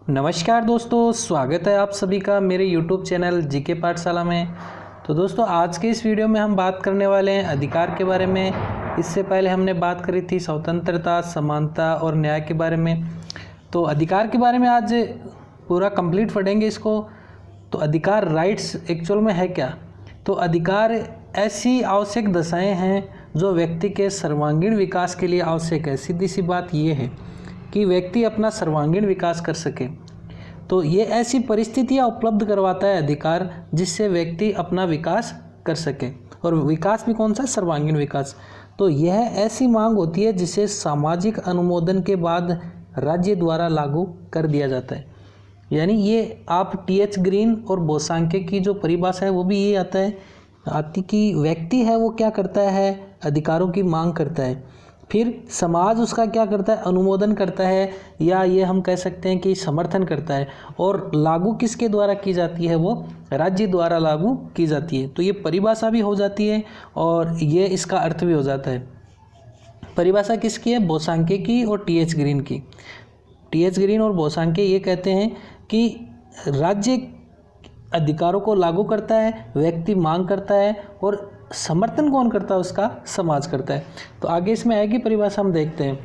नमस्कार दोस्तों, स्वागत है आप सभी का मेरे YouTube चैनल जीके पाठशाला में। तो दोस्तों, आज के इस वीडियो में हम बात करने वाले हैं अधिकार के बारे में। इससे पहले हमने बात करी थी स्वतंत्रता, समानता और न्याय के बारे में। तो अधिकार के बारे में आज पूरा कंप्लीट पढ़ेंगे इसको। तो अधिकार राइट्स एक्चुअल में है क्या? तो अधिकार ऐसी आवश्यक दशाएं हैं जो व्यक्ति के सर्वांगीण विकास के लिए आवश्यक है। सीधी सी बात ये है कि व्यक्ति अपना सर्वांगीण विकास कर सके। तो ये ऐसी परिस्थितियाँ उपलब्ध करवाता है अधिकार जिससे व्यक्ति अपना विकास कर सके। और विकास भी कौन सा? सर्वांगीण विकास। तो यह ऐसी मांग होती है जिसे सामाजिक अनुमोदन के बाद राज्य द्वारा लागू कर दिया जाता है। यानी ये आप टी.एच. ग्रीन और बोसांके की जो परिभाषा है वो भी ये आती कि व्यक्ति है वो क्या करता है? अधिकारों की मांग करता है। फिर समाज उसका क्या करता है? अनुमोदन करता है, या ये हम कह सकते हैं कि समर्थन करता है। और लागू किसके द्वारा की जाती है? वो राज्य द्वारा लागू की जाती है। तो ये परिभाषा भी हो जाती है और ये इसका अर्थ भी हो जाता है। परिभाषा किसकी है? बोसांके की और टी.एच. ग्रीन की। टी.एच. ग्रीन और बोसांके ये कहते हैं कि राज्य अधिकारों को लागू करता है, व्यक्ति मांग करता है, और समर्थन कौन करता है? उसका समाज करता है। तो आगे इसमें आएगी परिभाषा, हम देखते हैं।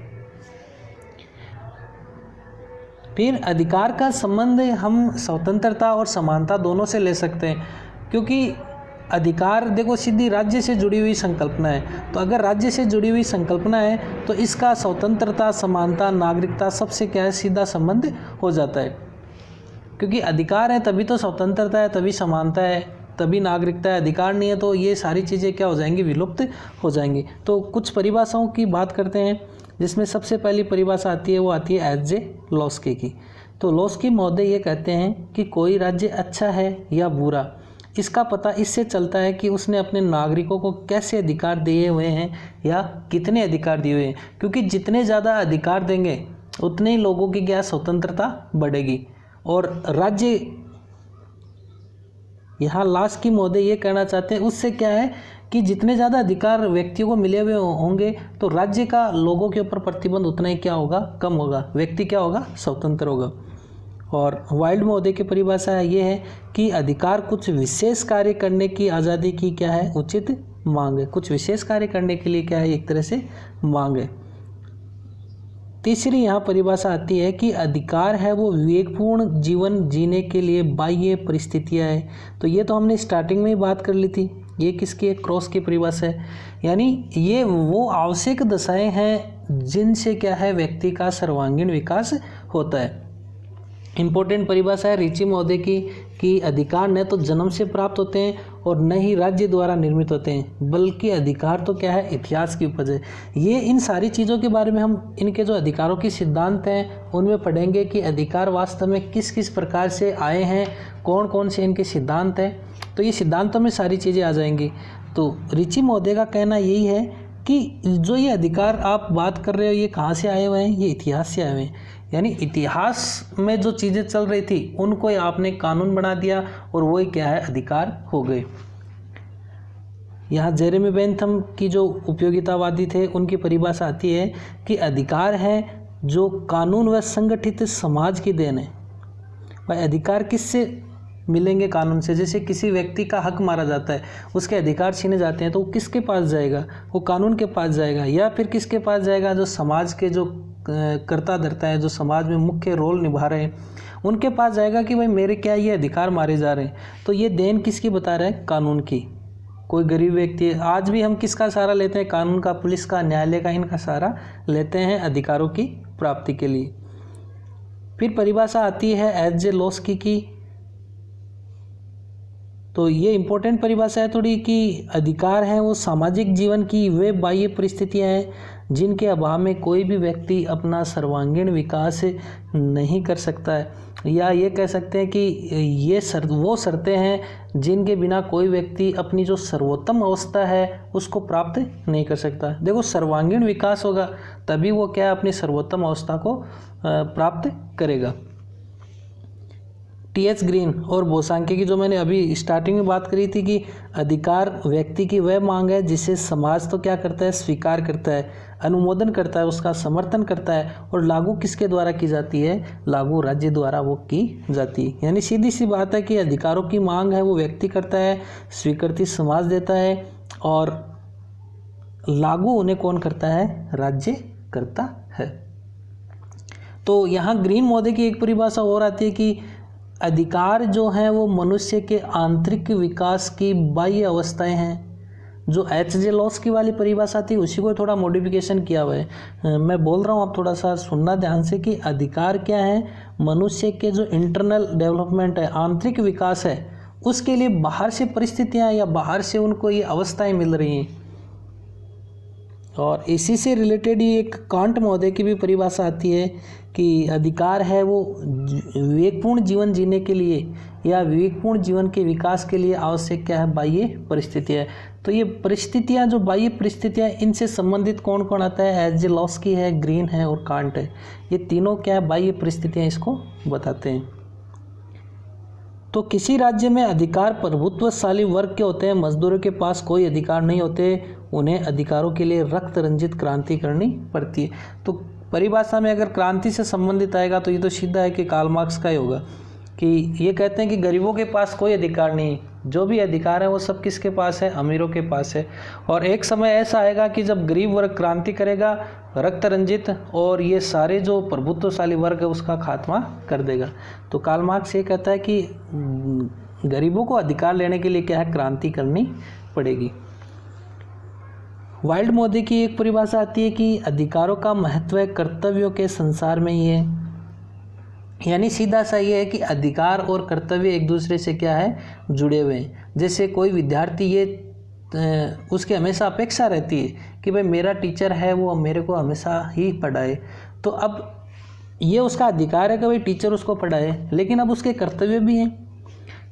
फिर अधिकार का संबंध हम स्वतंत्रता और समानता दोनों से ले सकते हैं, क्योंकि अधिकार देखो सीधी राज्य से जुड़ी हुई संकल्पना है। तो अगर राज्य से जुड़ी हुई संकल्पना है तो इसका स्वतंत्रता, समानता, नागरिकता सबसे क्या है? सीधा संबंध हो जाता है। क्योंकि अधिकार है तभी तो स्वतंत्रता है, तभी समानता है, तभी नागरिकता है। अधिकार नहीं है तो ये सारी चीज़ें क्या हो जाएंगी? विलुप्त हो जाएंगी। तो कुछ परिभाषाओं की बात करते हैं, जिसमें सबसे पहली परिभाषा आती है वो आती है एच.जे. लॉस्की की। तो लॉस्की महोदय ये कहते हैं कि कोई राज्य अच्छा है या बुरा, इसका पता इससे चलता है कि उसने अपने नागरिकों को कैसे अधिकार दिए हुए हैं या कितने अधिकार दिए हुए हैं। क्योंकि जितने ज़्यादा अधिकार देंगे उतने ही लोगों की क्या स्वतंत्रता बढ़ेगी। और राज्य, यहाँ लॉस्की महोदय ये कहना चाहते हैं उससे क्या है कि जितने ज़्यादा अधिकार व्यक्तियों को मिले हुए होंगे तो राज्य का लोगों के ऊपर प्रतिबंध उतना ही क्या होगा? कम होगा। व्यक्ति क्या होगा? स्वतंत्र होगा। और वाइल्ड महोदय की परिभाषा ये है कि अधिकार कुछ विशेष कार्य करने की आज़ादी की क्या है? उचित मांग है। कुछ विशेष कार्य करने के लिए क्या है? एक तरह से मांग है। तीसरी यहाँ परिभाषा आती है कि अधिकार है वो विवेकपूर्ण जीवन जीने के लिए बाह्य परिस्थितियाँ है। तो ये तो हमने स्टार्टिंग में ही बात कर ली थी। ये किसकी है? क्रॉस की परिभाषा है। यानी ये वो आवश्यक दशाएं हैं जिनसे क्या है? व्यक्ति का सर्वांगीण विकास होता है। इम्पोर्टेंट परिभाषा है रिची महोदय की कि अधिकार न तो जन्म से प्राप्त होते हैं और न ही राज्य द्वारा निर्मित होते हैं, बल्कि अधिकार तो क्या है? इतिहास की उपज है। ये इन सारी चीज़ों के बारे में हम इनके जो अधिकारों के सिद्धांत हैं उनमें पढ़ेंगे कि अधिकार वास्तव में किस किस प्रकार से आए हैं, कौन कौन से इनके सिद्धांत हैं। तो ये सिद्धांतों में सारी चीज़ें आ जाएंगी। तो रिची महोदय का कहना यही है कि जो ये अधिकार आप बात कर रहे हो ये कहाँ से आए हुए हैं? ये इतिहास से आए हुए हैं। यानी इतिहास में जो चीज़ें चल रही थी उनको आपने कानून बना दिया और वही क्या है? अधिकार हो गए। यहाँ जेरेमी बेंथम की जो उपयोगितावादी थे उनकी परिभाषा आती है कि अधिकार है जो कानून व संगठित समाज की देन है। भाई अधिकार किससे मिलेंगे? कानून से। जैसे किसी व्यक्ति का हक मारा जाता है, उसके अधिकार छीने जाते हैं, तो वो किसके पास जाएगा? वो कानून के पास जाएगा। या फिर किसके पास जाएगा? जो समाज के जो कर्ता धर्ता है, जो समाज में मुख्य रोल निभा रहे हैं, उनके पास जाएगा कि भाई मेरे क्या ये अधिकार मारे जा रहे हैं। तो ये देन किसकी बता रहे हैं? कानून की। कोई गरीब व्यक्ति है, आज भी हम किसका सहारा लेते हैं? कानून का, पुलिस का, न्यायालय का, इनका सहारा लेते हैं अधिकारों की प्राप्ति के लिए। फिर परिभाषा आती है एच.जे. लॉस्की की। तो ये इम्पोर्टेंट परिभाषा है थोड़ी कि अधिकार है वो सामाजिक जीवन की वे बाह्य परिस्थितियाँ हैं जिनके अभाव में कोई भी व्यक्ति अपना सर्वांगीण विकास नहीं कर सकता है। या ये कह सकते हैं कि ये वो शर्तें हैं जिनके बिना कोई व्यक्ति अपनी जो सर्वोत्तम अवस्था है उसको प्राप्त नहीं कर सकता। देखो, सर्वांगीण विकास होगा तभी वो क्या है? अपनी सर्वोत्तम अवस्था को प्राप्त करेगा। टी.एच. ग्रीन और बोसांके की जो मैंने अभी स्टार्टिंग में बात करी थी कि अधिकार व्यक्ति की वह मांग है जिसे समाज तो क्या करता है, स्वीकार करता है, अनुमोदन करता है, उसका समर्थन करता है, और लागू किसके द्वारा की जाती है, लागू राज्य द्वारा वो की जाती है। यानी सीधी सी बात है कि अधिकारों की मांग है वो व्यक्ति करता है, स्वीकृति समाज देता है, और लागू उन्हें कौन करता है, राज्य करता है। तो यहाँ ग्रीन महोदय की एक परिभाषा और आती है कि अधिकार जो हैं वो मनुष्य के आंतरिक विकास की बाह्य अवस्थाएं हैं। जो एच.जे. लॉस की वाली परिभाषा थी उसी को थोड़ा मॉडिफिकेशन किया हुआ है। मैं बोल रहा हूँ, आप थोड़ा सा सुनना ध्यान से कि अधिकार क्या है, मनुष्य के जो इंटरनल डेवलपमेंट है, आंतरिक विकास है, उसके लिए बाहर से परिस्थितियाँ या बाहर से उनको ये अवस्थाएँ मिल रही हैं। और इसी से रिलेटेड ही एक कांट महोदय की भी परिभाषा आती है कि अधिकार है वो विवेकपूर्ण जीवन जीने के लिए या विवेकपूर्ण जीवन के विकास के लिए आवश्यक क्या है, बाह्य परिस्थितियाँ। तो ये परिस्थितियाँ, जो बाह्य परिस्थितियाँ, इनसे संबंधित कौन कौन आता है, एच.जे. लॉस्की है, ग्रीन है और कांट है। ये तीनों क्या है, बाह्य परिस्थितियाँ इसको बताते हैं। तो किसी राज्य में अधिकार प्रभुत्वशाली वर्ग के होते हैं, मजदूरों के पास कोई अधिकार नहीं होते, उन्हें अधिकारों के लिए रक्त रंजित क्रांति करनी पड़ती है। तो परिभाषा में अगर क्रांति से संबंधित आएगा तो ये तो सीधा है कि कार्ल मार्क्स का ही होगा, कि ये कहते हैं कि गरीबों के पास कोई अधिकार नहीं, जो भी अधिकार है वो सब किसके पास है, अमीरों के पास है। और एक समय ऐसा आएगा कि जब गरीब वर्ग क्रांति करेगा, रक्त रंजित, और ये सारे जो प्रभुत्वशाली वर्ग है उसका खात्मा कर देगा। तो कार्ल मार्क्स ये कहता है कि गरीबों को अधिकार लेने के लिए क्या है, क्रांति करनी पड़ेगी। वाइल्ड महोदय की एक परिभाषा आती है कि अधिकारों का महत्व कर्तव्यों के संसार में ही है। यानी सीधा सा ये है कि अधिकार और कर्तव्य एक दूसरे से क्या है, जुड़े हुए हैं। जैसे कोई विद्यार्थी, ये उसकी हमेशा अपेक्षा रहती है कि भाई मेरा टीचर है वो मेरे को हमेशा ही पढ़ाए, तो अब ये उसका अधिकार है कि भाई टीचर उसको पढ़ाए, लेकिन अब उसके कर्तव्य भी हैं।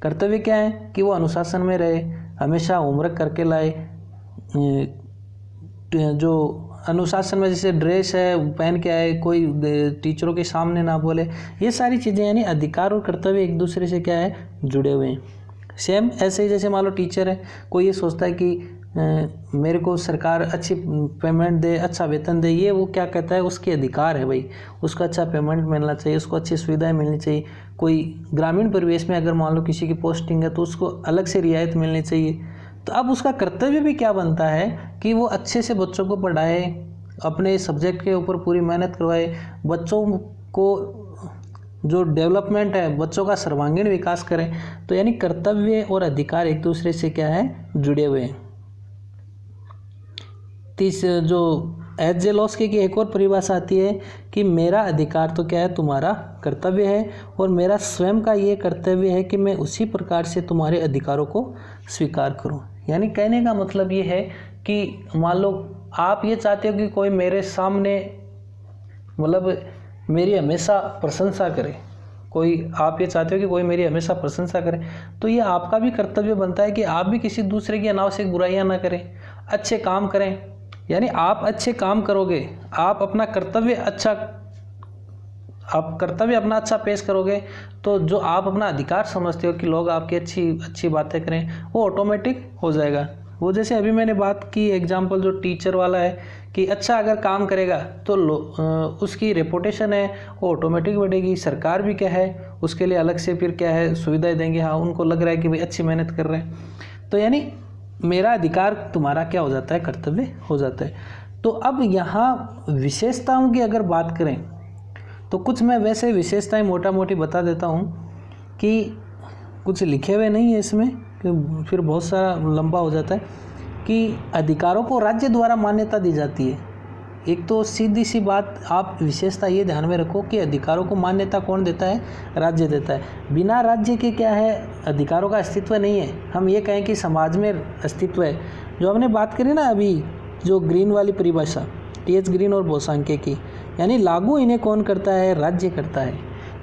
कर्तव्य क्या है कि वो अनुशासन में रहे, हमेशा होमवर्क करके लाए, जो अनुशासन में जैसे ड्रेस है पहन के आए, कोई टीचरों के सामने ना बोले, ये सारी चीज़ें। यानी अधिकार और कर्तव्य एक दूसरे से क्या है, जुड़े हुए हैं। सेम ऐसे ही जैसे मान लो टीचर है, कोई ये सोचता है कि मेरे को सरकार अच्छी पेमेंट दे, अच्छा वेतन दे, ये वो क्या कहता है, उसके अधिकार है भाई, उसको अच्छा पेमेंट मिलना चाहिए, उसको अच्छी सुविधाएं मिलनी चाहिए। कोई ग्रामीण परिवेश में अगर मान लो किसी की पोस्टिंग है तो उसको अलग से रियायत मिलनी चाहिए। तो अब उसका कर्तव्य भी क्या बनता है कि वो अच्छे से बच्चों को पढ़ाए, अपने सब्जेक्ट के ऊपर पूरी मेहनत करवाए, बच्चों को जो डेवलपमेंट है, बच्चों का सर्वांगीण विकास करें। तो यानी कर्तव्य और अधिकार एक दूसरे से क्या है, जुड़े हुए हैं। जो एच.जे. लॉस्की की एक और परिभाषा आती है कि मेरा अधिकार तो क्या है, तुम्हारा कर्तव्य है, और मेरा स्वयं का ये कर्तव्य है कि मैं उसी प्रकार से तुम्हारे अधिकारों को स्वीकार करूं। यानी कहने का मतलब ये है कि मान लो आप ये चाहते हो कि कोई मेरे सामने, मतलब मेरी हमेशा प्रशंसा करे, आप ये चाहते हो कि कोई मेरी हमेशा प्रशंसा करे, तो ये आपका भी कर्तव्य बनता है कि आप भी किसी दूसरे की अनावश्यक बुराइयां ना करें, अच्छे काम करें। यानी आप अच्छे काम करोगे, आप अपना कर्तव्य अपना अच्छा पेश करोगे, तो जो आप अपना अधिकार समझते हो कि लोग आपकी अच्छी बातें करें, वो ऑटोमेटिक हो जाएगा। वो जैसे अभी मैंने बात की एग्जांपल जो टीचर वाला है कि अच्छा अगर काम करेगा तो उसकी रेपुटेशन है वो ऑटोमेटिक बढ़ेगी। सरकार भी क्या है, उसके लिए अलग से फिर क्या है, सुविधाएं देंगे। हाँ, उनको लग रहा है कि भाई अच्छी मेहनत कर रहे हैं। तो यानी मेरा अधिकार तुम्हारा क्या हो जाता है, कर्तव्य हो जाता है। तो अब यहाँ विशेषताओं की अगर बात करें तो कुछ मैं वैसे विशेषताएं मोटा मोटी बता देता हूँ कि कुछ लिखे हुए नहीं है इसमें, कि फिर बहुत सारा लंबा हो जाता है। कि अधिकारों को राज्य द्वारा मान्यता दी जाती है। एक तो सीधी सी बात, आप विशेषता ये ध्यान में रखो कि अधिकारों को मान्यता कौन देता है, राज्य देता है। बिना राज्य के क्या है, अधिकारों का अस्तित्व नहीं है। हम ये कहें कि समाज में अस्तित्व है। जो हमने बात करी ना अभी, जो ग्रीन वाली परिभाषा, टी.एच. ग्रीन और बोसांके की, यानी लागू इन्हें कौन करता है, राज्य करता है।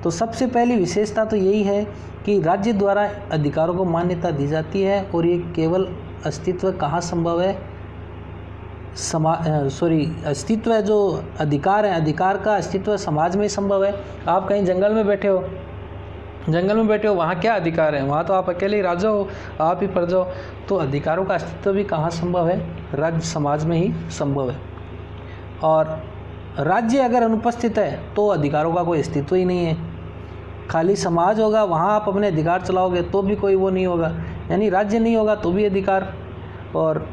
तो सबसे पहली विशेषता तो यही है कि राज्य द्वारा अधिकारों को मान्यता दी जाती है, और ये केवल अस्तित्व कहाँ संभव है, अस्तित्व है, जो अधिकार है, अधिकार का अस्तित्व समाज में संभव है। आप कहीं जंगल में बैठे हो जंगल में बैठे हो, वहाँ क्या अधिकार है? वहाँ तो आप अकेले ही राजा हो, आप ही प्रजा हो। तो अधिकारों का अस्तित्व भी कहाँ संभव है? राज्य समाज में ही संभव है। और राज्य अगर अनुपस्थित है तो अधिकारों का कोई अस्तित्व ही नहीं है। खाली समाज होगा, वहाँ आप अपने अधिकार चलाओगे तो भी कोई वो नहीं होगा, यानी राज्य नहीं होगा तो भी अधिकार। और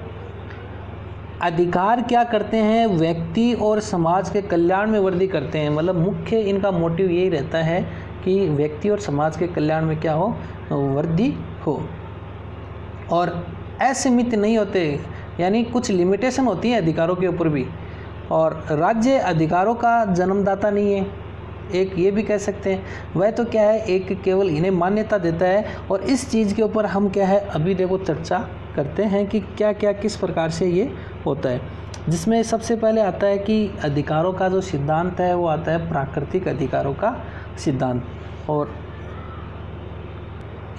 अधिकार क्या करते हैं? व्यक्ति और समाज के कल्याण में वृद्धि करते हैं। मतलब मुख्य इनका मोटिव यही रहता है कि व्यक्ति और समाज के कल्याण में क्या हो? वृद्धि हो। और असीमित नहीं होते, यानी कुछ लिमिटेशन होती है अधिकारों के ऊपर भी। और राज्य अधिकारों का जन्मदाता नहीं है, एक ये भी कह सकते हैं। वह तो क्या है, एक केवल इन्हें मान्यता देता है। और इस चीज़ के ऊपर हम क्या है अभी देखो चर्चा करते हैं कि क्या क्या किस प्रकार से ये होता है। जिसमें सबसे पहले आता है कि अधिकारों का जो सिद्धांत है वो आता है प्राकृतिक अधिकारों का सिद्धांत। और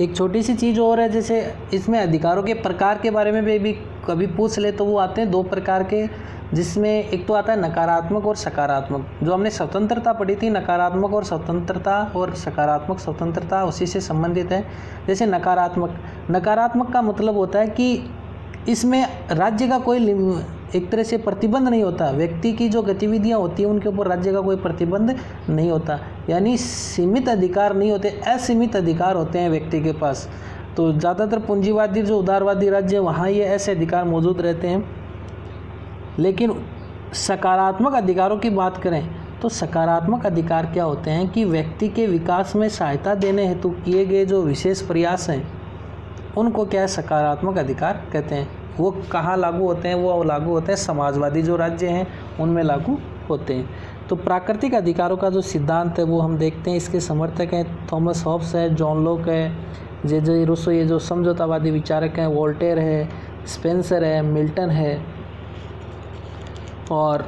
एक छोटी सी चीज़ और है, जैसे इसमें अधिकारों के प्रकार के बारे में भी कभी पूछ ले तो वो आते हैं 2 प्रकार के, जिसमें एक तो आता है नकारात्मक और सकारात्मक। जो हमने स्वतंत्रता पढ़ी थी, नकारात्मक और स्वतंत्रता और सकारात्मक स्वतंत्रता उसी से संबंधित है। जैसे नकारात्मक का मतलब होता है कि इसमें राज्य का कोई एक तरह से प्रतिबंध नहीं होता। व्यक्ति की जो गतिविधियां होती हैं उनके ऊपर राज्य का कोई प्रतिबंध नहीं होता, यानी सीमित अधिकार नहीं होते, असीमित अधिकार होते हैं व्यक्ति के पास। तो ज़्यादातर पूंजीवादी जो उदारवादी राज्य वहाँ ये ऐसे अधिकार मौजूद रहते हैं। लेकिन सकारात्मक अधिकारों की बात करें तो सकारात्मक अधिकार क्या होते हैं कि व्यक्ति के विकास में सहायता देने हेतु किए गए जो विशेष प्रयास हैं उनको क्या है, सकारात्मक अधिकार कहते हैं। वो कहाँ लागू होते हैं? वो लागू होते हैं समाजवादी जो राज्य हैं उनमें लागू होते हैं। तो प्राकृतिक अधिकारों का जो सिद्धांत है वो हम देखते हैं, इसके समर्थक हैं थॉमस हॉब्स है, जॉन लॉक है, जे रूसो, ये जो समझौतावादी विचारक हैं, वोल्टेयर है, स्पेंसर है, मिल्टन है, और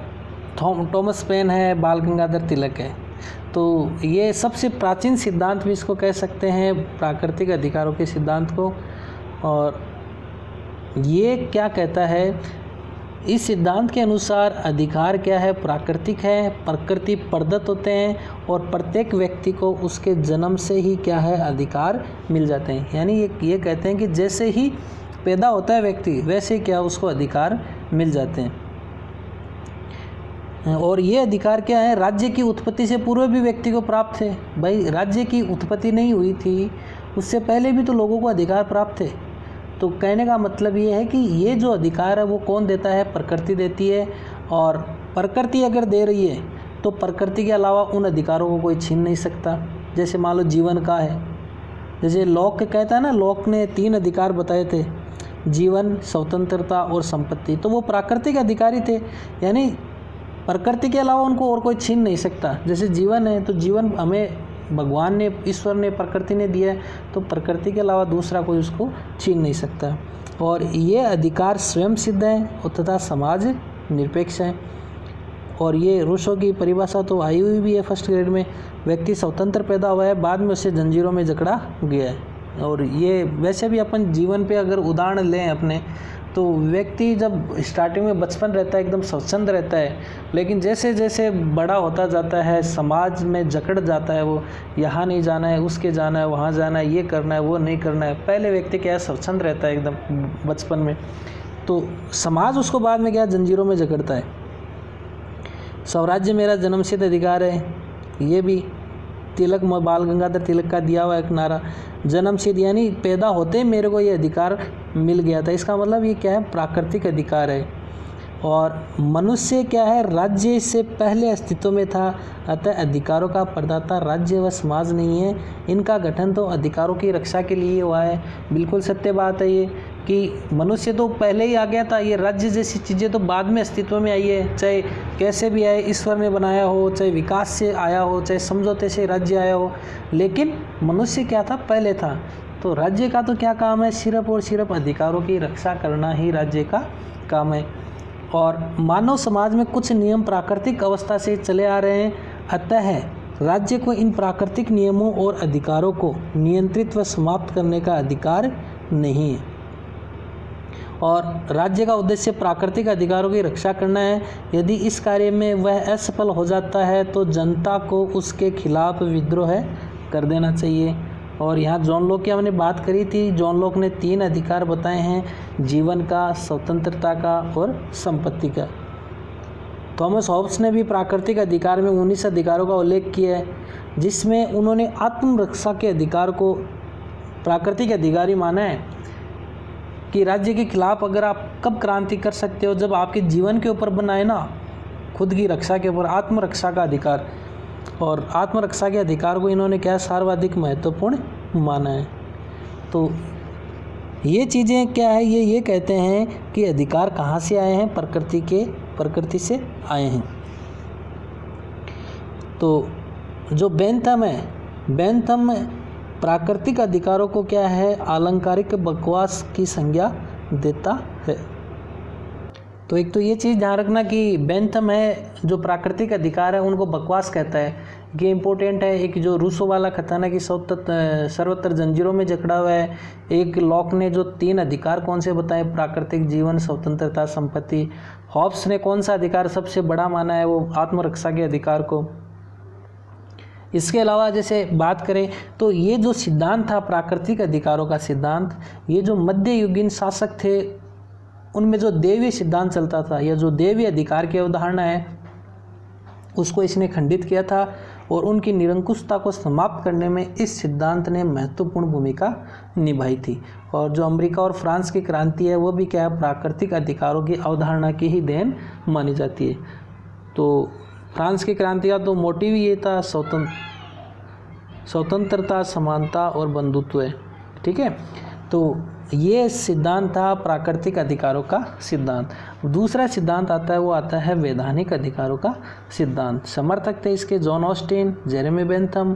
थॉमस पेन है, बाल गंगाधर तिलक है। तो ये सबसे प्राचीन सिद्धांत भी इसको कह सकते हैं, प्राकृतिक अधिकारों के सिद्धांत को। और ये क्या कहता है, इस सिद्धांत के अनुसार अधिकार क्या है, प्राकृतिक है, प्रकृति प्रदत्त होते हैं और प्रत्येक व्यक्ति को उसके जन्म से ही क्या है, अधिकार मिल जाते हैं। यानी ये कहते हैं कि जैसे ही पैदा होता है व्यक्ति वैसे ही क्या उसको अधिकार मिल जाते हैं। और ये अधिकार क्या है, राज्य की उत्पत्ति से पूर्व भी व्यक्ति को प्राप्त थे। भाई राज्य की उत्पत्ति नहीं हुई थी, उससे पहले भी तो लोगों को अधिकार प्राप्त थे। तो कहने का मतलब ये है कि ये जो अधिकार है वो कौन देता है, प्रकृति देती है। और प्रकृति अगर दे रही है तो प्रकृति के अलावा उन अधिकारों को कोई छीन नहीं सकता। जैसे मान लो जीवन का है, जैसे लॉक कहता है ना, लॉक ने 3 अधिकार बताए थे, जीवन, स्वतंत्रता और संपत्ति। तो वो प्राकृतिक अधिकारी थे, यानी प्रकृति के अलावा उनको और कोई छीन नहीं सकता। जैसे जीवन है तो जीवन हमें भगवान ने, ईश्वर ने, प्रकृति ने दिया है, तो प्रकृति के अलावा दूसरा कोई उसको छीन नहीं सकता। और ये अधिकार स्वयं सिद्ध है तथा समाज निरपेक्ष है। और ये रूसो की परिभाषा तो आई हुई भी है फर्स्ट ग्रेड में। व्यक्ति स्वतंत्र पैदा हुआ है, बाद में उसे जंजीरों में जकड़ा गया है। और ये वैसे भी अपन जीवन पे अगर उदाहरण लें अपने, तो व्यक्ति जब स्टार्टिंग में बचपन रहता है एकदम स्वच्छंद रहता है, लेकिन जैसे जैसे बड़ा होता जाता है समाज में जकड़ जाता है। वो यहाँ नहीं जाना है, उसके जाना है, वहाँ जाना है, ये करना है, वो नहीं करना है। पहले व्यक्ति क्या है, स्वच्छंद रहता है एकदम बचपन में, तो समाज उसको बाद में क्या जंजीरों में जकड़ता है। स्वराज्य मेरा जन्मसिद्ध अधिकार है, ये भी तिलक, बाल गंगाधर तिलक का दिया हुआ एक नारा। जन्मसिद्ध यानी पैदा होते ही मेरे को ये अधिकार मिल गया था, इसका मतलब ये क्या है, प्राकृतिक अधिकार है। और मनुष्य क्या है, राज्य से पहले अस्तित्व में था, अतः अधिकारों का प्रदाता राज्य व समाज नहीं है। इनका गठन तो अधिकारों की रक्षा के लिए हुआ है। बिल्कुल सत्य बात है ये कि मनुष्य तो पहले ही आ गया था, ये राज्य जैसी चीज़ें तो बाद में अस्तित्व में आई है। चाहे कैसे भी आए, ईश्वर ने बनाया हो, चाहे विकास से आया हो, चाहे समझौते से राज्य आया हो, लेकिन मनुष्य क्या था, पहले था। तो राज्य का तो क्या काम है, सिर्फ और सिर्फ अधिकारों की रक्षा करना ही राज्य का काम है। और मानव समाज में कुछ नियम प्राकृतिक अवस्था से चले आ रहे हैं, अतः राज्य को इन प्राकृतिक नियमों और अधिकारों को नियंत्रित व समाप्त करने का अधिकार नहीं है। और राज्य का उद्देश्य प्राकृतिक अधिकारों की रक्षा करना है। यदि इस कार्य में वह असफल हो जाता है तो जनता को उसके खिलाफ विद्रोह कर देना चाहिए। और यहाँ जॉन लॉक की हमने बात करी थी। जॉन लॉक ने 3 अधिकार बताए हैं, जीवन का, स्वतंत्रता का और संपत्ति का। थॉमस हॉब्स ने भी प्राकृतिक अधिकार में 19 अधिकारों का उल्लेख किया है, जिसमें उन्होंने आत्मरक्षा के अधिकार को प्राकृतिक अधिकार ही माना है कि राज्य के खिलाफ अगर आप कब क्रांति कर सकते हो, जब आपके जीवन के ऊपर बना है ना, खुद की रक्षा के ऊपर, आत्मरक्षा का अधिकार। और आत्मरक्षा के अधिकार को इन्होंने क्या सर्वाधिक महत्वपूर्ण माना है। तो ये चीज़ें क्या है, ये कहते हैं कि अधिकार कहाँ से आए हैं, प्रकृति से आए हैं। तो जो बेंथम है, बेंथम प्राकृतिक अधिकारों को क्या है, अलंकारिक बकवास की संज्ञा देता है। तो एक तो ये चीज़ ध्यान रखना कि बेंथम है जो प्राकृतिक अधिकार है उनको बकवास कहता है, ये इम्पोर्टेंट है। एक जो रूसो वाला कथन है कि सर्वत्र जंजीरों में जकड़ा हुआ है। एक लॉक ने जो 3 अधिकार कौन से बताए, प्राकृतिक, जीवन, स्वतंत्रता, संपत्ति। हॉब्स ने कौन सा अधिकार सबसे बड़ा माना है, वो आत्मरक्षा के अधिकार को। इसके अलावा जैसे बात करें तो ये जो सिद्धांत था प्राकृतिक अधिकारों का सिद्धांत, ये जो मध्ययुगीन शासक थे उनमें जो देवीय सिद्धांत चलता था, या जो देवीय अधिकार की अवधारणा है उसको इसने खंडित किया था और उनकी निरंकुशता को समाप्त करने में इस सिद्धांत ने महत्वपूर्ण भूमिका निभाई थी। और जो अमेरिका और फ्रांस की क्रांति है वो भी क्या है, प्राकृतिक अधिकारों की अवधारणा की ही देन मानी जाती है। तो फ्रांस की क्रांति का तो मोटिव ही ये था, स्वतंत्रता, समानता और बंधुत्व है। ठीक है, तो ये सिद्धांत था प्राकृतिक अधिकारों का सिद्धांत। दूसरा सिद्धांत आता है, वो आता है वैधानिक अधिकारों का सिद्धांत। समर्थक थे इसके जॉन ऑस्टिन, जेरेमी बेंथम,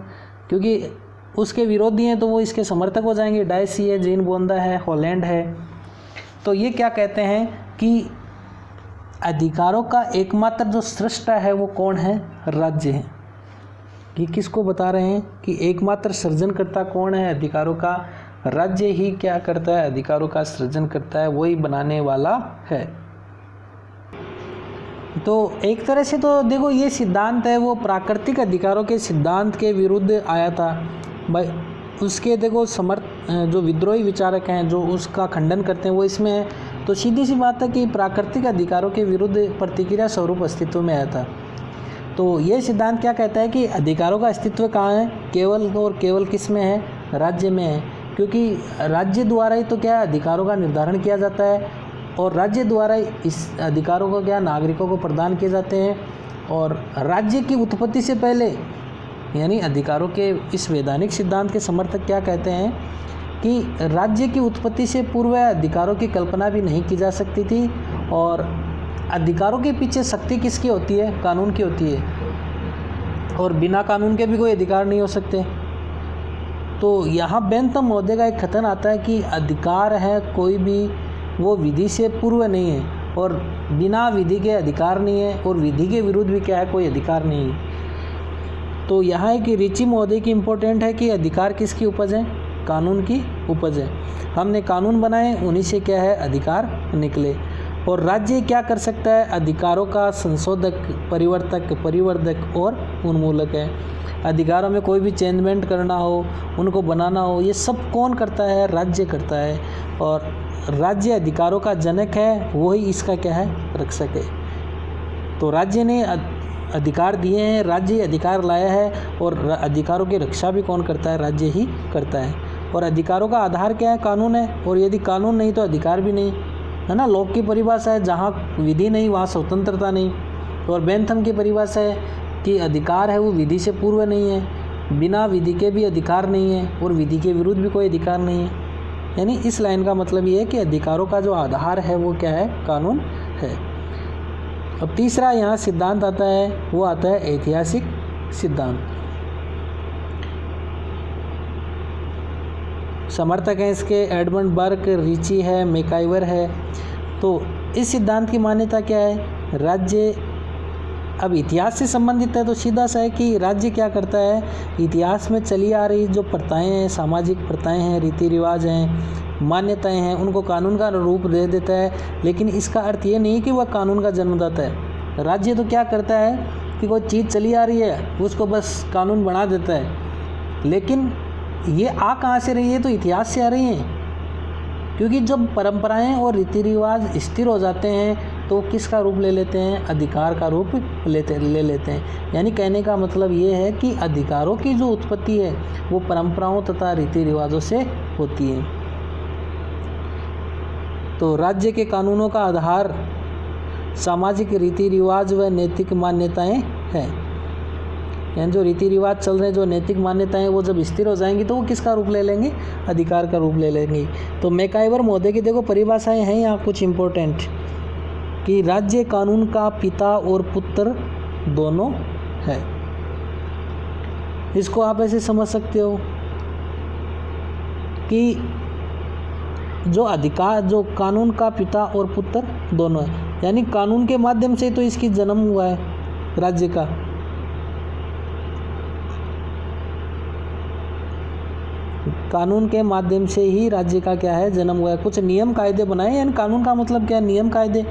क्योंकि उसके विरोधी हैं तो वो इसके समर्थक हो जाएंगे। डायसी है, जीन बोंदा है, हॉलैंड है। तो ये क्या कहते हैं कि अधिकारों का एकमात्र जो सृष्टा है वो कौन है, राज्य है। ये किसको बता रहे हैं कि एकमात्र सृजनकर्ता कौन है अधिकारों का, राज्य ही क्या करता है, अधिकारों का सृजन करता है, वही बनाने वाला है। तो एक तरह से तो देखो ये सिद्धांत है वो प्राकृतिक अधिकारों के सिद्धांत के विरुद्ध आया था। भाई उसके देखो जो विद्रोही विचारक हैं जो उसका खंडन करते हैं वो इसमें है। तो सीधी सी बात है कि प्राकृतिक अधिकारों के विरुद्ध प्रतिक्रिया स्वरूप अस्तित्व में आया था। तो ये सिद्धांत क्या कहता है कि अधिकारों का अस्तित्व कहाँ है, केवल और केवल किस में है, राज्य में है। क्योंकि राज्य द्वारा ही तो क्या है अधिकारों का निर्धारण किया जाता है और राज्य द्वारा इस अधिकारों को क्या नागरिकों को प्रदान किए जाते हैं। और राज्य की उत्पत्ति से पहले यानी अधिकारों के इस वैधानिक सिद्धांत के समर्थक क्या कहते हैं कि राज्य की उत्पत्ति से पूर्व अधिकारों की कल्पना भी नहीं की जा सकती थी और अधिकारों के पीछे शक्ति किसकी होती है, कानून की होती है और बिना कानून के भी कोई अधिकार नहीं हो सकते। तो यहाँ बेंथम महोदय का एक कथन आता है कि अधिकार है कोई भी वो विधि से पूर्व नहीं है और बिना विधि के अधिकार नहीं है और विधि के विरुद्ध भी क्या है, कोई अधिकार नहीं है। तो यहाँ एक रिची महोदय की इम्पोर्टेंट है कि अधिकार किसकी उपज है, कानून की उपज है। हमने कानून बनाए, उन्हीं से क्या है अधिकार निकले। और राज्य क्या कर सकता है, अधिकारों का संशोधक, परिवर्धक और उन्मूलक है। अधिकारों में कोई भी चेंजमेंट करना हो, उनको बनाना हो, ये सब कौन करता है, राज्य करता है। और राज्य अधिकारों का जनक है, वही इसका क्या है, रक्षक है। तो राज्य ने अधिकार दिए हैं, राज्य ही अधिकार लाया है और अधिकारों की रक्षा भी कौन करता है, राज्य ही करता है। और अधिकारों का आधार क्या है, कानून है। और यदि कानून नहीं तो अधिकार भी नहीं, है ना। लॉक की परिभाषा है जहाँ विधि नहीं वहाँ स्वतंत्रता नहीं। और बेंथम की परिभाषा है कि अधिकार है वो विधि से पूर्व नहीं है, बिना विधि के भी अधिकार नहीं है और विधि के विरुद्ध भी कोई अधिकार नहीं है। यानी इस लाइन का मतलब ये है कि अधिकारों का जो आधार है वो क्या है, कानून है। अब तीसरा यहाँ सिद्धांत आता है, वो आता है ऐतिहासिक सिद्धांत। समर्थक हैं इसके एडमंड बर्क, रिची है, मैकाइवर है। तो इस सिद्धांत की मान्यता क्या है, राज्य अब इतिहास से संबंधित है। तो सीधा सा है कि राज्य क्या करता है, इतिहास में चली आ रही जो प्रथाएं हैं, सामाजिक प्रथाएं हैं, रीति रिवाज हैं, मान्यताएं हैं, उनको कानून का रूप दे देता है। लेकिन इसका अर्थ ये नहीं कि वह कानून का जन्मदाता है। राज्य तो क्या करता है कि कोई चीज़ चली आ रही है उसको बस कानून बना देता है, लेकिन ये आ कहाँ से रही है? तो इतिहास से आ रही हैं, क्योंकि जब परंपराएं और रीति रिवाज स्थिर हो जाते हैं तो किसका रूप ले लेते हैं? अधिकार का रूप ले लेते हैं। यानी कहने का मतलब ये है कि अधिकारों की जो उत्पत्ति है वो परंपराओं तथा रीति रिवाजों से होती है। तो राज्य के कानूनों का आधार सामाजिक रीति रिवाज व नैतिक मान्यताएं हैं। यानी जो रीति रिवाज चल रहे हैं, जो नैतिक मान्यताएं, वो जब स्थिर हो जाएंगी तो वो किसका रूप ले लेंगे? अधिकार का रूप ले लेंगी। तो मैकाइवर महोदय की देखो परिभाषाएं हैं यहाँ कुछ इम्पोर्टेंट, कि राज्य कानून का पिता और पुत्र दोनों है। इसको आप ऐसे समझ सकते हो कि जो अधिकार, जो कानून का पिता और पुत्र दोनों है, यानी कानून के माध्यम से तो इसकी जन्म हुआ है राज्य का। कानून के माध्यम से ही राज्य का क्या है? जन्म हुआ है। कुछ नियम कायदे बनाए, यानी कानून का मतलब क्या है? नियम कायदे।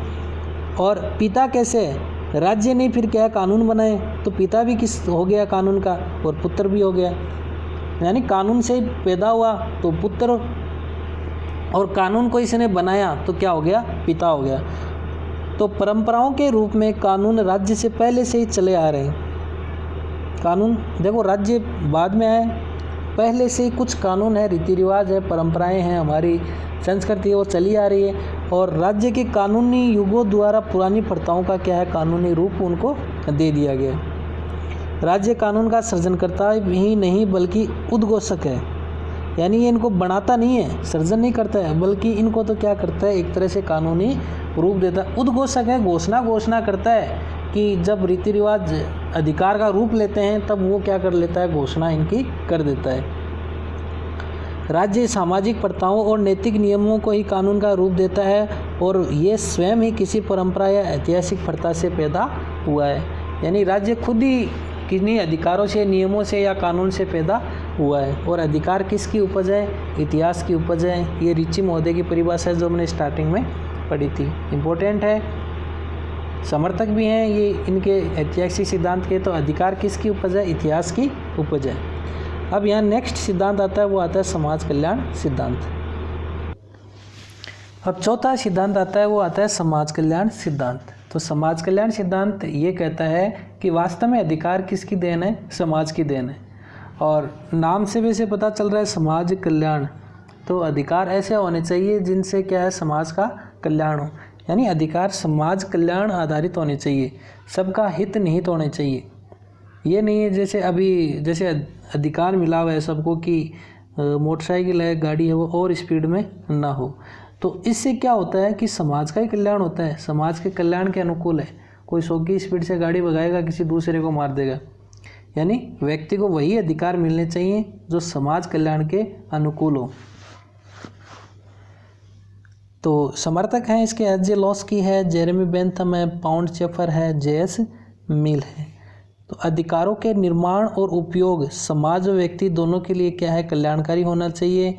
और पिता कैसे है? राज्य नहीं, फिर क्या है? कानून बनाए, तो पिता भी किस हो गया? कानून का, और पुत्र भी हो गया। यानी कानून से पैदा हुआ तो पुत्र, और कानून को इसने बनाया तो क्या हो गया? पिता हो गया। तो परंपराओं के रूप में कानून राज्य से पहले से ही चले आ रहे हैं। कानून देखो, राज्य बाद में आए, पहले से ही कुछ कानून है, रीति रिवाज है, परंपराएं हैं, हमारी संस्कृति है, वो चली आ रही है। और राज्य के कानूनी युगों द्वारा पुरानी प्रथाओं का क्या है? कानूनी रूप उनको दे दिया गया। राज्य कानून का सृजनकर्ता ही नहीं बल्कि उद्घोषक है। यानी ये इनको बनाता नहीं है, सृजन नहीं करता है, बल्कि इनको तो क्या करता है? एक तरह से कानूनी रूप देता है। उद्घोषक है, घोषणा करता है कि जब रीति रिवाज अधिकार का रूप लेते हैं तब वो क्या कर लेता है? घोषणा इनकी कर देता है। राज्य सामाजिक प्रथाओं और नैतिक नियमों को ही कानून का रूप देता है, और ये स्वयं ही किसी परंपरा या ऐतिहासिक प्रथा से पैदा हुआ है। यानी राज्य खुद ही किन्हीं अधिकारों से, नियमों से या कानून से पैदा हुआ है। और अधिकार किसकी उपज है? इतिहास की उपज है। ये रिची महोदय की परिभाषा है जो हमने स्टार्टिंग में पढ़ी थी, इम्पोर्टेंट है। समर्थक भी हैं ये इनके ऐतिहासिक सिद्धांत के। तो अधिकार किसकी उपज है? इतिहास की उपज है। अब यहाँ नेक्स्ट सिद्धांत आता है, वो आता है समाज कल्याण सिद्धांत। अब चौथा सिद्धांत आता है, वो आता है समाज कल्याण सिद्धांत। तो समाज कल्याण सिद्धांत ये कहता है कि वास्तव में अधिकार किसकी देन है? समाज की देन है। और नाम से वैसे पता चल रहा है समाज कल्याण, तो अधिकार ऐसे होने चाहिए जिनसे क्या है? समाज का कल्याण हो। यानी अधिकार समाज कल्याण आधारित होने चाहिए, सबका हित निहित होने चाहिए। ये नहीं है जैसे अधिकार मिला हुआ है सबको कि मोटरसाइकिल है, गाड़ी है, वो और स्पीड में ना हो। तो इससे क्या होता है कि समाज का ही कल्याण होता है, समाज के कल्याण के अनुकूल है। कोई 100 की स्पीड से गाड़ी भगाएगा, किसी दूसरे को मार देगा। यानी व्यक्ति को वही अधिकार मिलने चाहिए जो समाज कल्याण के अनुकूल हो। तो समर्थक हैं इसके एच.जे. लॉस्की है, जेरेमी बेंथम है, पाउंड चेफर है, जे.एस. मिल है। तो अधिकारों के निर्माण और उपयोग समाज व व्यक्ति दोनों के लिए क्या है? कल्याणकारी होना चाहिए।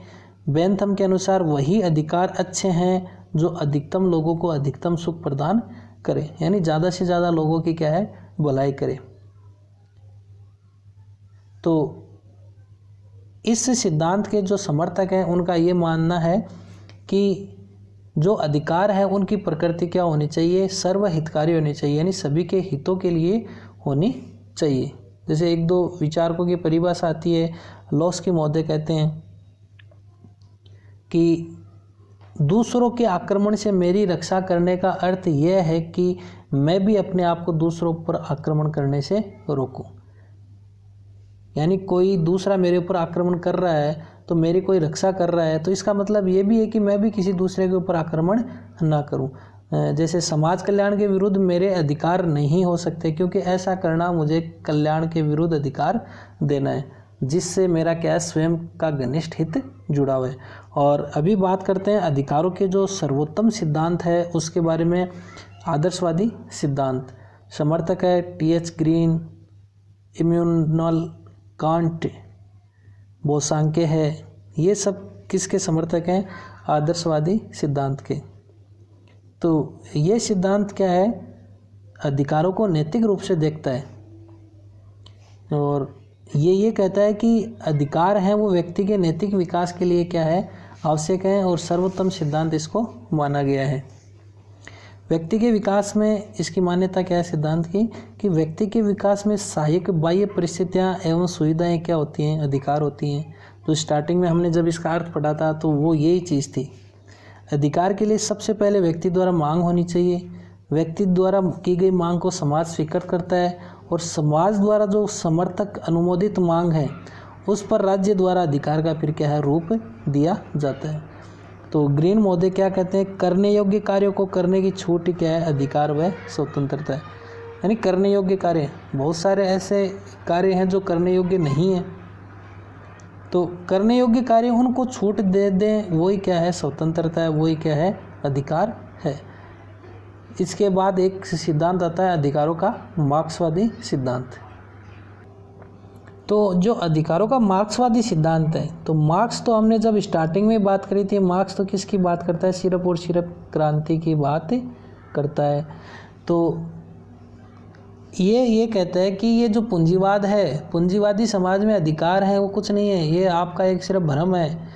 बेंथम के अनुसार वही अधिकार अच्छे हैं जो अधिकतम लोगों को अधिकतम सुख प्रदान करे, यानी ज़्यादा से ज़्यादा लोगों की क्या है? भलाई करे। तो इस सिद्धांत के जो समर्थक हैं उनका ये मानना है कि जो अधिकार है उनकी प्रकृति क्या होनी चाहिए? सर्वहितकारी होनी चाहिए, यानी सभी के हितों के लिए होनी चाहिए। जैसे एक दो विचारकों की परिभाषा आती है, लॉस्की महोदय कहते हैं कि दूसरों के आक्रमण से मेरी रक्षा करने का अर्थ यह है कि मैं भी अपने आप को दूसरों पर आक्रमण करने से रोकूं। यानी कोई दूसरा मेरे ऊपर आक्रमण कर रहा है तो मेरी कोई रक्षा कर रहा है, तो इसका मतलब ये भी है कि मैं भी किसी दूसरे के ऊपर आक्रमण ना करूं। जैसे समाज कल्याण के विरुद्ध मेरे अधिकार नहीं हो सकते, क्योंकि ऐसा करना मुझे कल्याण के विरुद्ध अधिकार देना है, जिससे मेरा क्या है? स्वयं का घनिष्ठ हित जुड़ा हुआ है। और अभी बात करते हैं अधिकारों के जो सर्वोत्तम सिद्धांत है उसके बारे में। आदर्शवादी सिद्धांत समर्थक है टी.एच. ग्रीन, इमैनुअल कांट, बोसांके है। ये सब किसके समर्थक हैं? आदर्शवादी सिद्धांत के। तो ये सिद्धांत क्या है? अधिकारों को नैतिक रूप से देखता है, और ये कहता है कि अधिकार हैं वो व्यक्ति के नैतिक विकास के लिए क्या है, आवश्यक है और सर्वोत्तम सिद्धांत इसको माना गया है। व्यक्ति के विकास में इसकी मान्यता क्या है सिद्धांत की, कि व्यक्ति के विकास में सहायक बाह्य परिस्थितियाँ एवं सुविधाएं क्या होती हैं, अधिकार होती हैं। तो स्टार्टिंग में हमने जब इसका अर्थ पढ़ा था तो वो यही चीज़ थी। अधिकार के लिए सबसे पहले व्यक्ति द्वारा मांग होनी चाहिए। व्यक्ति द्वारा की गई मांग को समाज स्वीकार करता है और समाज द्वारा जो समर्थक अनुमोदित मांग है उस पर राज्य द्वारा अधिकार का फिर क्या है, रूप दिया जाता है। तो ग्रीन महोदय क्या कहते हैं, करने योग्य कार्यों को करने की छूट क्या है, अधिकार व स्वतंत्रता है। यानी करने योग्य कार्य, बहुत सारे ऐसे कार्य हैं जो करने योग्य नहीं है, तो करने योग्य कार्य उनको छूट दे दें, वही क्या है, स्वतंत्रता है, वही क्या है, अधिकार है। इसके बाद एक सिद्धांत आता है अधिकारों का मार्क्सवादी सिद्धांत। तो जो अधिकारों का मार्क्सवादी सिद्धांत है, तो मार्क्स तो हमने जब स्टार्टिंग में बात करी थी, मार्क्स तो किसकी बात करता है, सिर्फ और सिर्फ क्रांति की बात करता है। तो ये कहता है कि ये जो पूंजीवाद है, पूंजीवादी समाज में अधिकार है वो कुछ नहीं है, ये आपका एक सिर्फ भ्रम है।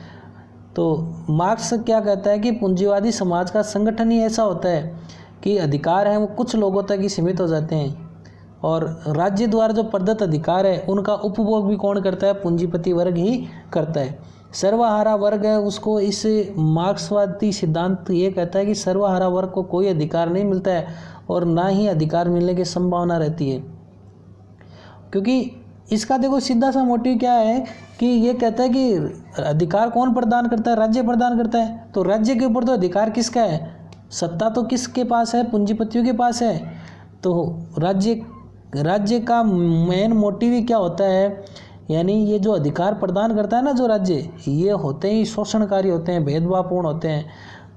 तो मार्क्स क्या कहता है कि पूंजीवादी समाज का संगठन ही ऐसा होता है कि अधिकार हैं वो कुछ लोगों तक ही सीमित हो जाते हैं और राज्य द्वारा जो प्रदत्त अधिकार है उनका उपभोग भी कौन करता है, पूंजीपति वर्ग ही करता है। सर्वहारा वर्ग है उसको, इस मार्क्सवादी सिद्धांत ये कहता है कि सर्वहारा वर्ग को कोई अधिकार नहीं मिलता है और ना ही अधिकार मिलने की संभावना रहती है। क्योंकि इसका देखो सीधा सा मोटिव क्या है कि ये कहता है कि अधिकार कौन प्रदान करता है, राज्य प्रदान करता है। तो राज्य के ऊपर तो अधिकार किसका है, सत्ता तो किसके पास है, पूंजीपतियों के पास है। तो राज्य का मेन मोटिव ही क्या होता है, यानी ये जो अधिकार प्रदान करता है ना जो राज्य, ये होते ही शोषणकारी होते हैं, भेदभावपूर्ण होते हैं।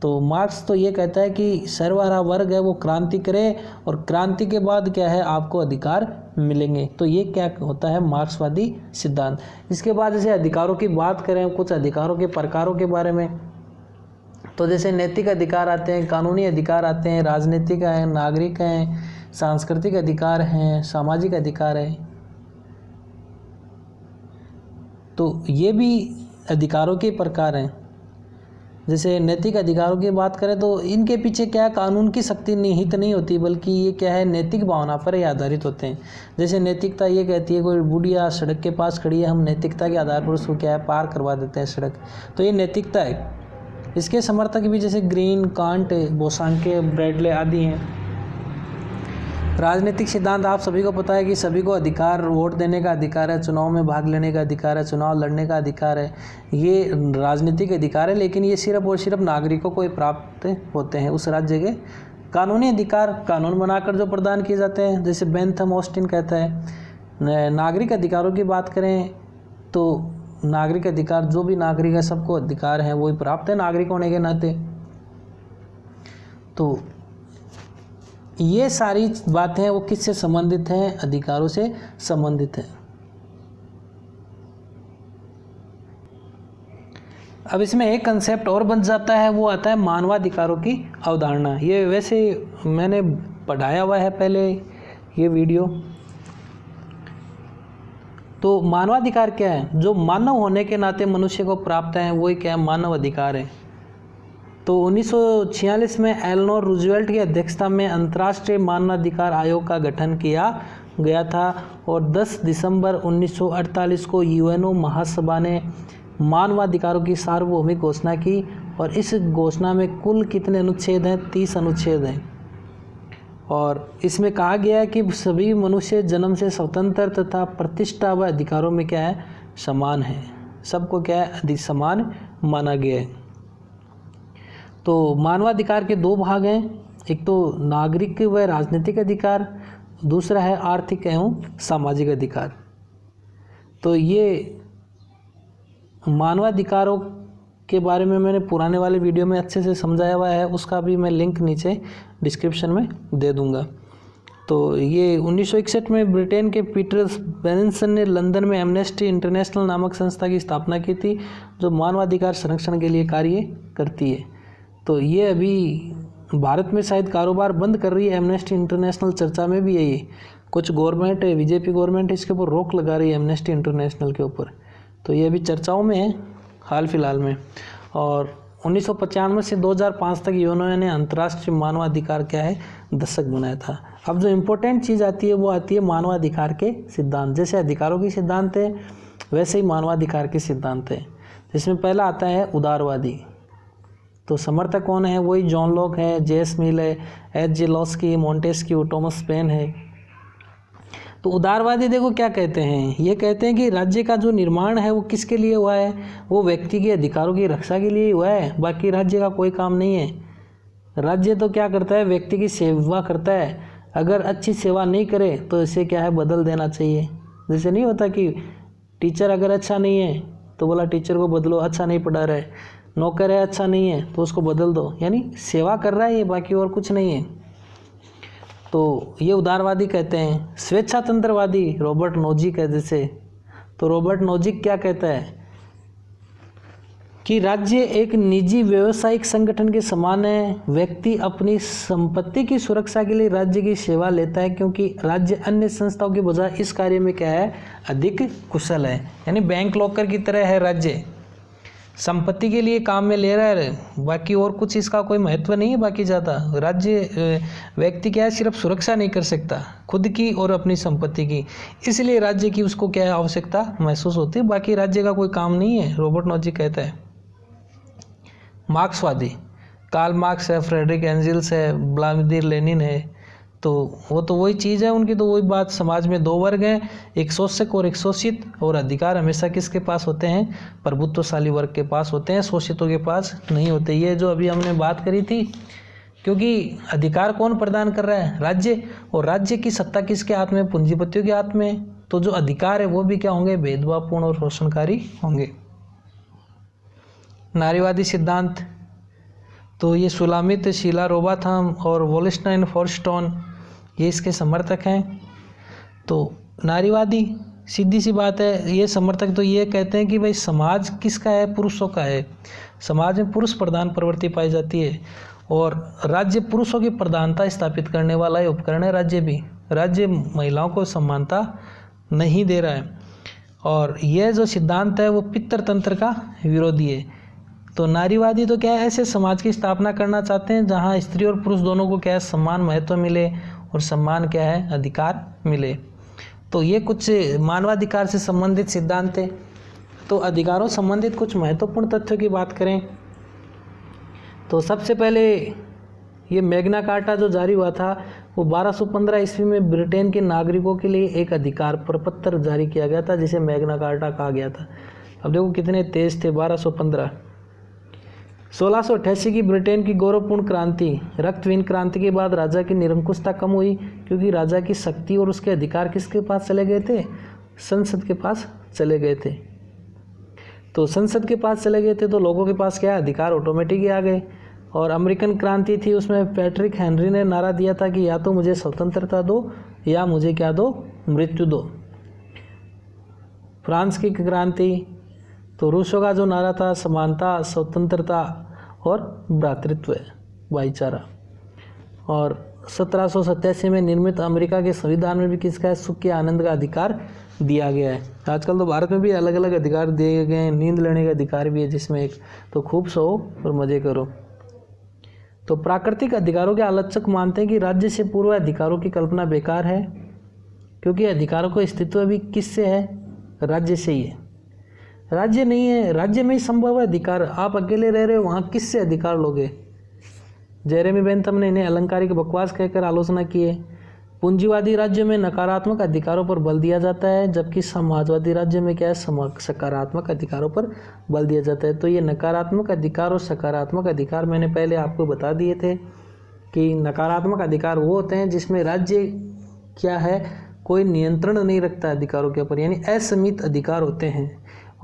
तो मार्क्स तो ये कहता है कि सर्वहारा वर्ग है वो क्रांति करे और क्रांति के बाद क्या है, आपको अधिकार मिलेंगे। तो ये क्या होता है, मार्क्सवादी सिद्धांत। इसके बाद जैसे अधिकारों की बात करें, कुछ अधिकारों के प्रकारों के बारे में, तो जैसे नैतिक अधिकार आते हैं, कानूनी अधिकार आते हैं, राजनीतिक हैं, नागरिक हैं, सांस्कृतिक अधिकार हैं, सामाजिक अधिकार है। तो ये भी अधिकारों के प्रकार हैं। जैसे नैतिक अधिकारों की बात करें तो इनके पीछे क्या है, कानून की शक्ति निहित नहीं होती, बल्कि ये क्या है, नैतिक भावना पर ही आधारित होते हैं। जैसे नैतिकता ये कहती है कोई बुढ़िया सड़क के पास खड़ी है, हम नैतिकता के आधार पर उसको क्या है, पार करवा देते हैं सड़क, तो ये नैतिकता है। इसके समर्थक भी जैसे ग्रीन, कांट, बोसांके, ब्रैडले आदि हैं। राजनीतिक सिद्धांत आप सभी को पता है कि सभी को अधिकार, वोट देने का अधिकार है, चुनाव में भाग लेने का अधिकार है, चुनाव लड़ने का अधिकार है, ये राजनीतिक अधिकार है। लेकिन ये सिर्फ और सिर्फ नागरिकों को ही प्राप्त होते हैं उस राज्य के। कानूनी अधिकार कानून बनाकर जो प्रदान किए जाते हैं, जैसे बेंथम ऑस्टिन कहता है। नागरिक अधिकारों की बात करें तो नागरिक अधिकार, जो भी नागरिक है सबको अधिकार है वही प्राप्त है नागरिक होने के नाते। तो ये सारी बातें वो किससे संबंधित हैं, अधिकारों से संबंधित है। अब इसमें एक कंसेप्ट और बन जाता है, वो आता है मानवाधिकारों की अवधारणा। ये वैसे मैंने पढ़ाया हुआ है पहले ये वीडियो। तो मानवाधिकार क्या है, जो मानव होने के नाते मनुष्य को प्राप्त है वही क्या है, मानव अधिकार है। तो 1946 में एलेनोर रूजवेल्ट की अध्यक्षता में अंतर्राष्ट्रीय मानवाधिकार आयोग का गठन किया गया था और 10 दिसंबर 1948 को यूएनओ महासभा ने मानवाधिकारों की सार्वभौमिक घोषणा की। और इस घोषणा में कुल कितने अनुच्छेद हैं, 30 अनुच्छेद हैं। और इसमें कहा गया है कि सभी मनुष्य जन्म से स्वतंत्र तथा प्रतिष्ठा व अधिकारों में क्या है, समान है। सबको क्या है, समान माना गया है। तो मानवाधिकार के दो भाग हैं, एक तो नागरिक व राजनीतिक अधिकार, दूसरा है आर्थिक एवं सामाजिक अधिकार। तो ये मानवाधिकारों के बारे में मैंने पुराने वाले वीडियो में अच्छे से समझाया हुआ है, उसका भी मैं लिंक नीचे डिस्क्रिप्शन में दे दूंगा। तो ये 1961 में ब्रिटेन के पीटर बेनिसन ने लंदन में एमनेस्टी इंटरनेशनल नामक संस्था की स्थापना की थी, जो मानवाधिकार संरक्षण के लिए कार्य करती है। तो ये अभी भारत में शायद कारोबार बंद कर रही है एमनेस्टी इंटरनेशनल, चर्चा में भी है ये। कुछ गवर्नमेंट बीजेपी गवर्नमेंट इसके ऊपर रोक लगा रही है एमनेस्टी इंटरनेशनल के ऊपर, तो ये अभी चर्चाओं में है हाल फिलहाल में। और 1995 से 2005 तक यूएनओ ने अंतर्राष्ट्रीय मानवाधिकार क्या है दशक बनाया था। अब जो इम्पोर्टेंट चीज़ आती है वो आती है मानवाधिकार के सिद्धांत। जैसे अधिकारों के सिद्धांत है वैसे ही मानवाधिकार के सिद्धांत है। जिसमें पहला आता है उदारवादी। तो समर्थक कौन है? वही जॉन लॉक है, जेएस मिल है, एच.जे. लॉस्की, मोंटेस्क्यू, टॉमस पेन है। तो उदारवादी देखो क्या कहते हैं, ये कहते हैं कि राज्य का जो निर्माण है वो किसके लिए हुआ है? वो व्यक्ति के अधिकारों की रक्षा के लिए हुआ है, बाकी राज्य का कोई काम नहीं है। राज्य तो क्या करता है? व्यक्ति की सेवा करता है। अगर अच्छी सेवा नहीं करे तो इसे क्या है बदल देना चाहिए। जैसे नहीं होता कि टीचर अगर अच्छा नहीं है तो बोला टीचर को बदलो, अच्छा नहीं पढ़ा रहा है। नौकर है अच्छा नहीं है तो उसको बदल दो, यानी सेवा कर रहा है ये, बाकी और कुछ नहीं है। तो ये उदारवादी कहते हैं। स्वेच्छातंत्रवादी रॉबर्ट नोजिक है जैसे, तो रॉबर्ट नोजिक क्या कहता है कि राज्य एक निजी व्यावसायिक संगठन के समान है। व्यक्ति अपनी संपत्ति की सुरक्षा के लिए राज्य की सेवा लेता है, क्योंकि राज्य अन्य संस्थाओं के बजाय इस कार्य में क्या है अधिक कुशल है। यानी बैंक लॉकर की तरह है राज्य, संपत्ति के लिए काम में ले रहा है, बाकी और कुछ इसका कोई महत्व नहीं है। बाकी ज़्यादा राज्य व्यक्ति क्या है सिर्फ सुरक्षा नहीं कर सकता खुद की और अपनी संपत्ति की, इसलिए राज्य की उसको क्या है आवश्यकता महसूस होती है, बाकी राज्य का कोई काम नहीं है, रॉबर्ट नोजिक कहता है। मार्क्सवादी कार्ल मार्क्स है, फ्रेडरिक एंजिल्स है, व्लादिमीर लेनिन है। तो वो तो वही चीज़ है उनकी, तो वही बात। समाज में दो वर्ग हैं, एक शोषक और एक शोषित, और अधिकार हमेशा किसके पास होते हैं? प्रभुत्वशाली वर्ग के पास होते हैं, शोषितों के पास नहीं होते। ये जो अभी हमने बात करी थी, क्योंकि अधिकार कौन प्रदान कर रहा है? राज्य, और राज्य की सत्ता किसके हाथ में? पूंजीपतियों के हाथ में। तो जो अधिकार है वो भी क्या होंगे? भेदभावपूर्ण और शोषणकारी होंगे। नारीवादी सिद्धांत, तो ये सुलामित, शीला रोबाथम और वॉलस्टाइन फॉरस्टोन ये इसके समर्थक हैं। तो नारीवादी सीधी सी बात है, ये समर्थक तो ये कहते हैं कि भाई समाज किसका है? पुरुषों का है। समाज में पुरुष प्रधान प्रवृत्ति पाई जाती है, और राज्य पुरुषों की प्रधानता स्थापित करने वाला ये उपकरण है। राज्य भी, राज्य महिलाओं को समानता नहीं दे रहा है, और यह जो सिद्धांत है वो पितृतंत्र का विरोधी है। तो नारीवादी तो क्या है, ऐसे समाज की स्थापना करना चाहते हैं जहां स्त्री और पुरुष दोनों को क्या है सम्मान महत्व मिले, और सम्मान क्या है अधिकार मिले। तो ये कुछ मानवाधिकार से संबंधित सिद्धांत है। तो अधिकारों संबंधित कुछ महत्वपूर्ण तथ्यों की बात करें तो सबसे पहले ये मैग्ना कार्टा जो जारी हुआ था वो 1215 ईस्वी में ब्रिटेन के नागरिकों के लिए एक अधिकार प्रपत्र जारी किया गया था, जिसे मैग्ना कार्टा कहा गया था। अब देखो कितने तेज थे, 1215। 1688 की ब्रिटेन की गौरवपूर्ण क्रांति, रक्तहीन क्रांति के बाद राजा की निरंकुशता कम हुई, क्योंकि राजा की शक्ति और उसके अधिकार किसके पास चले गए थे? संसद के पास चले गए थे। तो संसद के पास चले गए थे तो लोगों के पास क्या अधिकार ऑटोमेटिक ही आ गए। और अमेरिकन क्रांति थी, उसमें पैट्रिक हेनरी ने नारा दिया था कि या तो मुझे स्वतंत्रता दो या मुझे क्या दो? मृत्यु दो। फ्रांस की क्रांति, तो रूसों का जो नारा था समानता, स्वतंत्रता और भ्रातृत्व, भाईचारा। और 1787 में निर्मित अमेरिका के संविधान में भी किसका है? सुख के आनंद का अधिकार दिया गया है। आजकल तो भारत में भी अलग अलग अधिकार दिए गए हैं, नींद लेने का अधिकार भी है जिसमें एक, तो खूब सो और मजे करो। तो प्राकृतिक अधिकारों के आलोचक मानते हैं कि राज्य से पूर्व अधिकारों की कल्पना बेकार है, क्योंकि अधिकारों का अस्तित्व भी किससे है? राज्य से ही है। राज्य नहीं है, राज्य में ही संभव है अधिकार। आप अकेले रह रहे हो, वहाँ किससे अधिकार लोगे? जेरेमी बेंथम ने इन्हें अलंकारिक बकवास कहकर आलोचना की है। पूंजीवादी राज्य में नकारात्मक अधिकारों पर बल दिया जाता है, जबकि समाजवादी राज्य में क्या है? सकारात्मक अधिकारों पर बल दिया जाता है। तो ये नकारात्मक अधिकार और सकारात्मक अधिकार मैंने पहले आपको बता दिए थे कि नकारात्मक अधिकार वो होते हैं जिसमें राज्य क्या है? कोई नियंत्रण नहीं रखता अधिकारों के ऊपर, यानी असीमित अधिकार होते हैं।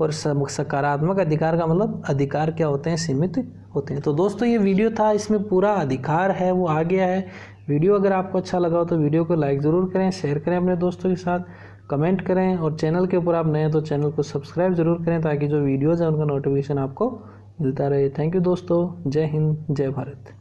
और सकारात्मक अधिकार का मतलब अधिकार क्या होते हैं? सीमित होते हैं। तो दोस्तों ये वीडियो था, इसमें पूरा अधिकार है वो आ गया है। वीडियो अगर आपको अच्छा लगा हो तो वीडियो को लाइक ज़रूर करें, शेयर करें अपने दोस्तों के साथ, कमेंट करें, और चैनल के ऊपर आप नए हैं तो चैनल को सब्सक्राइब ज़रूर करें ताकि जो वीडियोज़ हैं उनका नोटिफिकेशन आपको मिलता रहे। थैंक यू दोस्तों, जय हिंद, जय भारत।